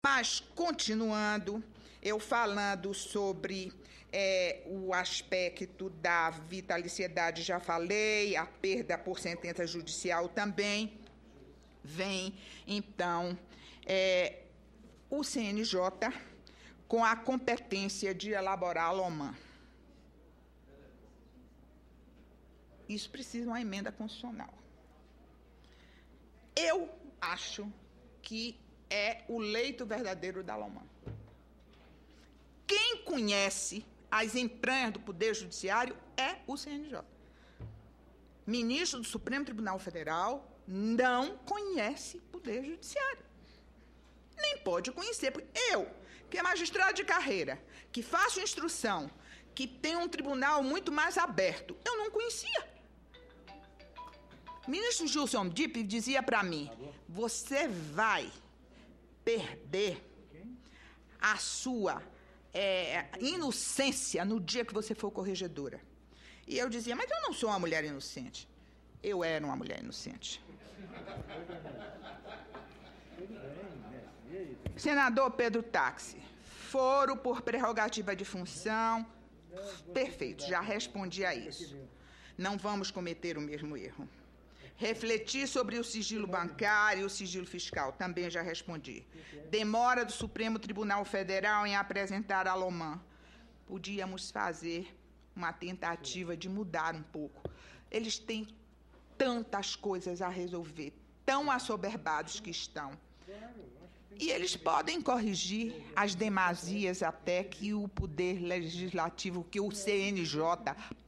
Mas, continuando, eu falando sobre o aspecto da vitaliciedade, já falei, a perda por sentença judicial também vem, então, o CNJ com a competência de elaborar a LOMAN. Isso precisa de uma emenda constitucional. Eu acho que é o leito verdadeiro da LOMAN. Quem conhece as entranhas do Poder Judiciário é o CNJ. Ministro do Supremo Tribunal Federal não conhece Poder Judiciário. Nem pode conhecer, porque eu, que é magistrado de carreira, que faço instrução, que tenho um tribunal muito mais aberto, eu não conhecia. O ministro Gilson Dipp dizia para mim, você vai perder a sua inocência no dia que você for corregedora. E eu dizia, mas eu não sou uma mulher inocente. Eu era uma mulher inocente. Senador Pedro Táxi, foro por prerrogativa de função. Perfeito, já respondi a isso. Não vamos cometer o mesmo erro. Refletir sobre o sigilo bancário e o sigilo fiscal, também já respondi. Demora do Supremo Tribunal Federal em apresentar a LOMAN. Podíamos fazer uma tentativa de mudar um pouco. Eles têm tantas coisas a resolver, tão assoberbados que estão. E eles podem corrigir as demasias até que o Poder Legislativo, que o CNJ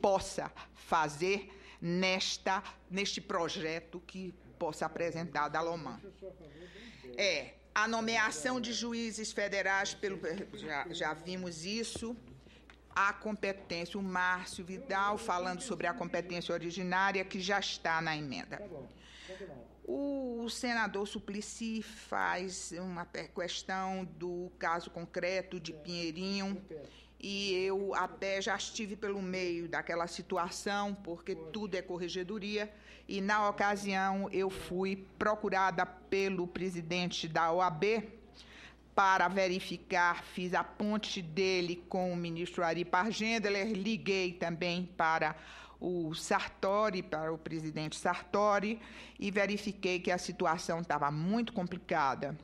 possa fazer neste projeto que possa apresentar da LOMAN. A nomeação de juízes federais, já vimos isso, a competência, o Márcio Vidal falando sobre a competência originária, que já está na emenda. O senador Suplicy faz uma questão do caso concreto de Pinheirinho, e eu até já estive pelo meio daquela situação, porque tudo é corregedoria, e na ocasião eu fui procurada pelo presidente da OAB para verificar, fiz a ponte dele com o ministro Ari Pargender, liguei também para o Sartori, para o presidente Sartori, e verifiquei que a situação estava muito complicada.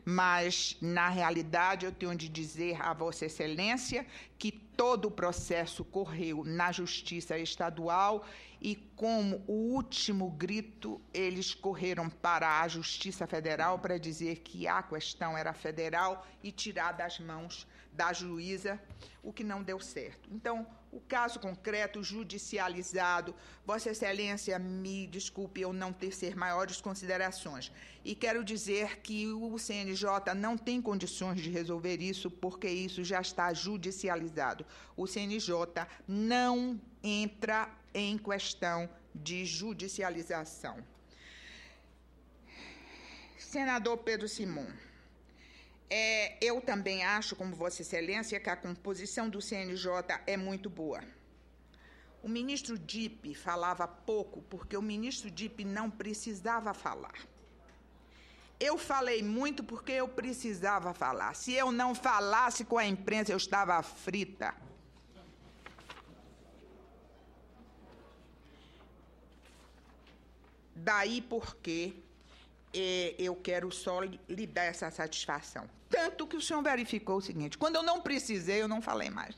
Mas, na realidade, eu tenho de dizer a Vossa Excelência que todo o processo correu na Justiça Estadual e, como o último grito, eles correram para a Justiça Federal para dizer que a questão era federal e tirar das mãos da juíza, o que não deu certo. Então, o caso concreto, judicializado, Vossa Excelência, me desculpe eu não tecer maiores considerações. E quero dizer que o CNJ não tem condições de resolver isso, porque isso já está judicializado. O CNJ não entra em questão de judicialização. Senador Pedro Simon, eu também acho, como Vossa Excelência, que a composição do CNJ é muito boa. O ministro Dipp falava pouco, porque o ministro Dipp não precisava falar. Eu falei muito porque eu precisava falar. Se eu não falasse com a imprensa, eu estava frita. Daí porque eu quero só lhe dar essa satisfação. Tanto que o senhor verificou o seguinte, quando eu não precisei, eu não falei mais.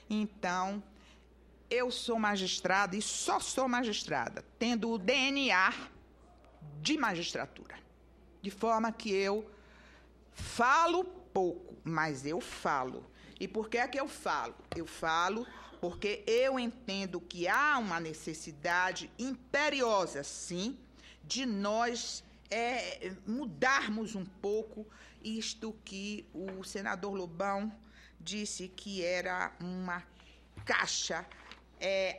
Então, eu sou magistrada e só sou magistrada, tendo o DNA de magistratura. De forma que eu falo pouco, mas eu falo. E por que é que eu falo? Eu falo porque eu entendo que há uma necessidade imperiosa, sim, de nós mudarmos um pouco isto que o senador Lobão disse que era uma caixa,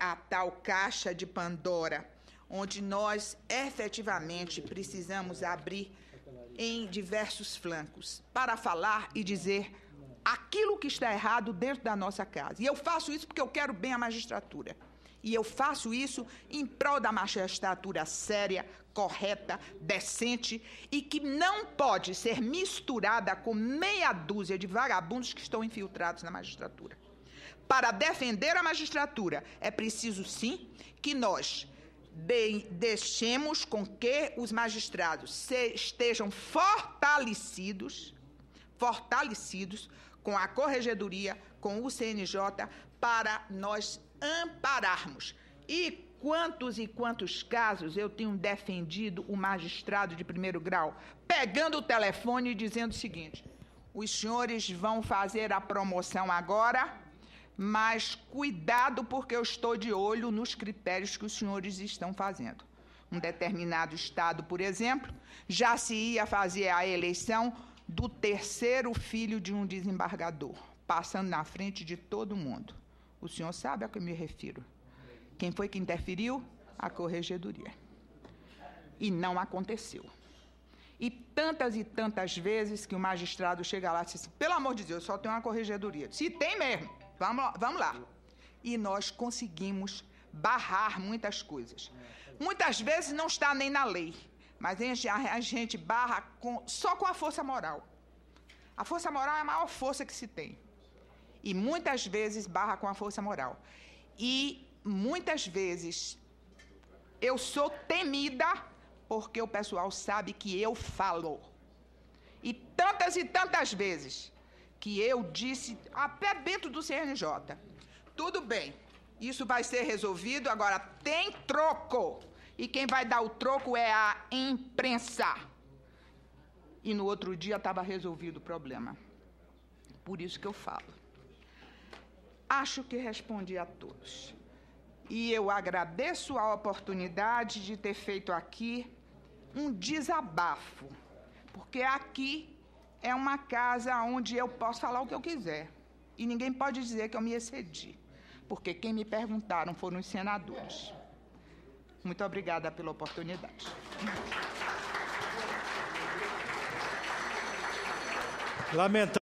a tal caixa de Pandora, onde nós efetivamente precisamos abrir em diversos flancos para falar e dizer aquilo que está errado dentro da nossa casa. E eu faço isso porque eu quero bem a magistratura. E eu faço isso em prol da magistratura séria, correta, decente e que não pode ser misturada com meia dúzia de vagabundos que estão infiltrados na magistratura. Para defender a magistratura, é preciso, sim, que nós deixemos com que os magistrados estejam fortalecidos com a Corregedoria, com o CNJ, para nós ampararmos. E quantos casos eu tenho defendido o magistrado de primeiro grau, pegando o telefone e dizendo o seguinte: os senhores vão fazer a promoção agora, mas cuidado porque eu estou de olho nos critérios que os senhores estão fazendo. Um determinado estado, por exemplo, já se ia fazer a eleição do terceiro filho de um desembargador, passando na frente de todo mundo. O senhor sabe a que eu me refiro. Quem foi que interferiu? A Corregedoria. E não aconteceu. E tantas vezes que o magistrado chega lá e diz assim: pelo amor de Deus, eu só tenho uma Corregedoria. Se tem mesmo, vamos lá. E nós conseguimos barrar muitas coisas. Muitas vezes não está nem na lei, mas a gente barra só com a força moral. A força moral é a maior força que se tem. E muitas vezes barra com a força moral. E muitas vezes eu sou temida porque o pessoal sabe que eu falo. E tantas vezes que eu disse, até dentro do CNJ, tudo bem, isso vai ser resolvido, agora tem troco. E quem vai dar o troco é a imprensa. E no outro dia estava resolvido o problema. Por isso que eu falo. Acho que respondi a todos. E eu agradeço a oportunidade de ter feito aqui um desabafo, porque aqui é uma casa onde eu posso falar o que eu quiser. E ninguém pode dizer que eu me excedi, porque quem me perguntaram foram os senadores. Muito obrigada pela oportunidade. Lamento.